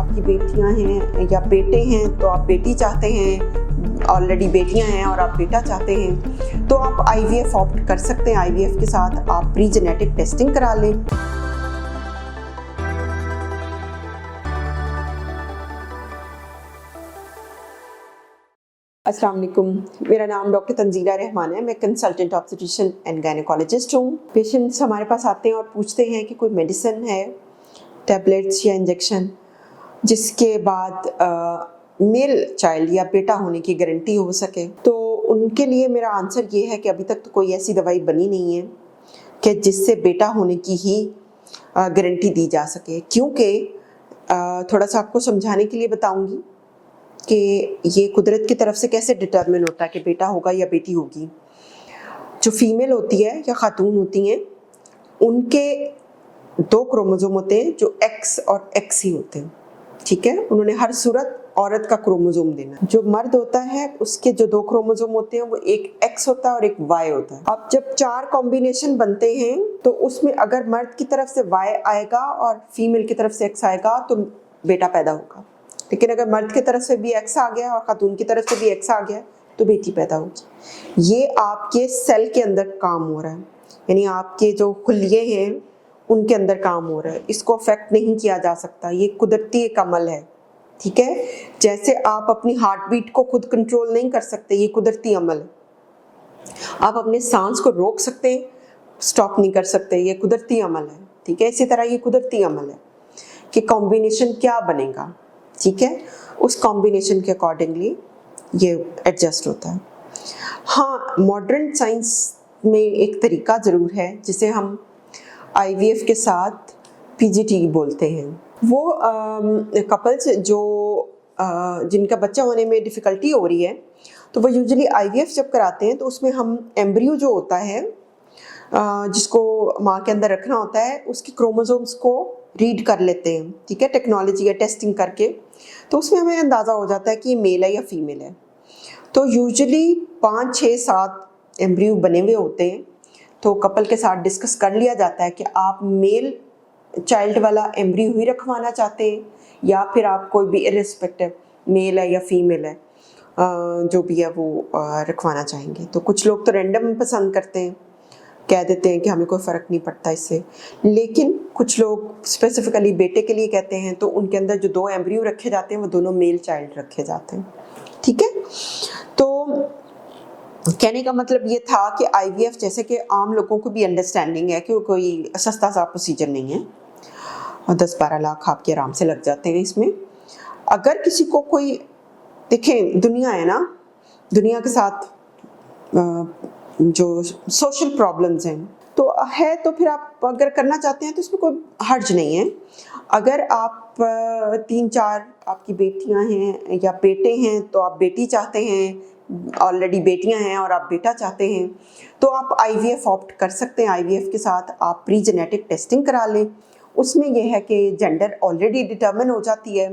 आपकी बेटियां हैं या बेटे हैं तो आप बेटी चाहते हैं, ऑलरेडी बेटियां हैं और आप बेटा चाहते हैं, तो आप IVF ऑप्ट कर सकते हैं। IVF के साथ आप प्री जेनेटिक टेस्टिंग करा लें। अस्सलाम वालेकुम, मेरा नाम डॉक्टर तंजीला रहमान है। मैं कंसल्टेंट ऑब्स्टेट्रिशियन एंड गायनेकोलॉजिस्ट हूँ। पेशेंट्स हमारे पास आते हैं और पूछते हैं कि कोई मेडिसिन है, टैबलेट्स या इंजेक्शन जिसके बाद मेल चाइल्ड या बेटा होने की गारंटी हो सके। तो उनके लिए मेरा आंसर ये है कि अभी तक तो कोई ऐसी दवाई बनी नहीं है कि जिससे बेटा होने की ही गारंटी दी जा सके। क्योंकि थोड़ा सा आपको समझाने के लिए बताऊंगी कि ये कुदरत की तरफ से कैसे डिटरमिन होता है कि बेटा होगा या बेटी होगी। जो फीमेल होती है या खातून होती हैं, उनके 2 क्रोमोसोम होते हैं जो X और X ही होते हैं, ठीक है। उन्होंने हर सूरत औरत का क्रोमोसोम देना। जो मर्द होता है उसके जो 2 क्रोमोसोम होते हैं वो एक X होता है और एक Y होता है। अब जब 4 कॉम्बिनेशन बनते हैं तो उसमें अगर मर्द की तरफ से Y आएगा और फीमेल की तरफ से X आएगा तो बेटा पैदा होगा। लेकिन अगर मर्द की तरफ से भी X आ गया और खातून की तरफ से भी X आ गया तो बेटी पैदा होगी। ये आपके सेल के अंदर काम हो रहा है, यानी आपके जो खुलिये हैं उनके अंदर काम हो रहा है। इसको अफेक्ट नहीं किया जा सकता, ये कुदरती एक अमल है, ठीक है। जैसे आप अपनी हार्ट बीट को खुद कंट्रोल नहीं कर सकते, ये कुदरती अमल है। आप अपने सांस को रोक सकते हैं, स्टॉप नहीं कर सकते, ये कुदरती अमल है, ठीक है। इसी तरह ये कुदरती अमल है कि कॉम्बिनेशन क्या बनेगा, ठीक है। उस कॉम्बिनेशन के अकॉर्डिंगली ये एडजस्ट होता है। हाँ, मॉडर्न साइंस में एक तरीका ज़रूर है जिसे हम IVF के साथ PGT बोलते हैं। वो कपल्स जो जिनका बच्चा होने में डिफ़िकल्टी हो रही है तो वो यूजुअली IVF जब कराते हैं तो उसमें हम एम्ब्रियो जो होता है जिसको माँ के अंदर रखना होता है, उसके क्रोमोसोम्स को रीड कर लेते हैं, ठीक है, टेक्नोलॉजी या टेस्टिंग करके। तो उसमें हमें अंदाज़ा हो जाता है कि ये मेल है या फीमेल है। तो यूजुअली 5, 6, 7 एम्ब्रियो बने हुए होते हैं। तो कपल के साथ डिस्कस कर लिया जाता है कि आप मेल चाइल्ड वाला एम्ब्रियो ही रखवाना चाहते हैं या फिर आप कोई भी इर्रिस्पेक्टिव मेल है या फीमेल है जो भी है वो रखवाना चाहेंगे। तो कुछ लोग तो रैंडम पसंद करते हैं, कह देते हैं कि हमें कोई फ़र्क नहीं पड़ता इससे। लेकिन कुछ लोग स्पेसिफिकली बेटे के लिए कहते हैं तो उनके अंदर जो 2 एम्ब्रियो रखे जाते हैं वो दोनों मेल चाइल्ड रखे जाते हैं, ठीक है। तो कहने का मतलब ये था कि IVF जैसे कि आम लोगों को भी अंडरस्टैंडिंग है कि कोई सस्ता सा प्रोसीजर नहीं है और 10-12 लाख आपके आराम से लग जाते हैं इसमें। अगर किसी को कोई, देखें दुनिया है ना, दुनिया के साथ जो सोशल प्रॉब्लम्स हैं तो है, तो फिर आप अगर करना चाहते हैं तो इसमें कोई हर्ज नहीं है। अगर आप 3-4 आपकी बेटियां हैं या बेटे हैं तो आप बेटी चाहते हैं, ऑलरेडी बेटियां हैं और आप बेटा चाहते हैं, तो आप IVF ऑप्ट कर सकते हैं। IVF के साथ आप प्री जेनेटिक टेस्टिंग करा लें। उसमें यह है कि जेंडर ऑलरेडी डिटर्मिन हो जाती है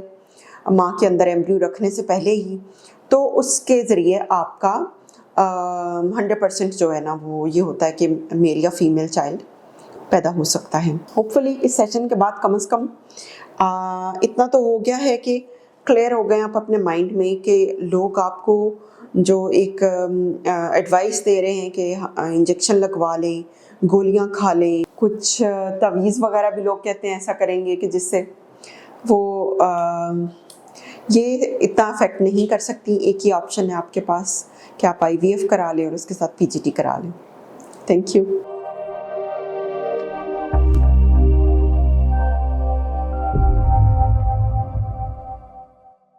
माँ के अंदर एम्ब्रियो रखने से पहले ही, तो उसके ज़रिए आपका 100% जो है ना वो ये होता है कि मेल या फीमेल चाइल्ड पैदा हो सकता है। होपफुली इस सेशन के बाद कम से कम इतना तो हो गया है कि क्लियर हो गए आप अपने माइंड में कि लोग आपको जो एक एडवाइस दे रहे हैं कि इंजेक्शन लगवा लें, गोलियां खा लें, कुछ तवीज़ वगैरह भी लोग कहते हैं ऐसा करेंगे कि जिससे वो ये इतना अफेक्ट नहीं कर सकती। एक ही ऑप्शन है आपके पास कि आप IVF करा लें और उसके साथ PGT करा लें। Thank you.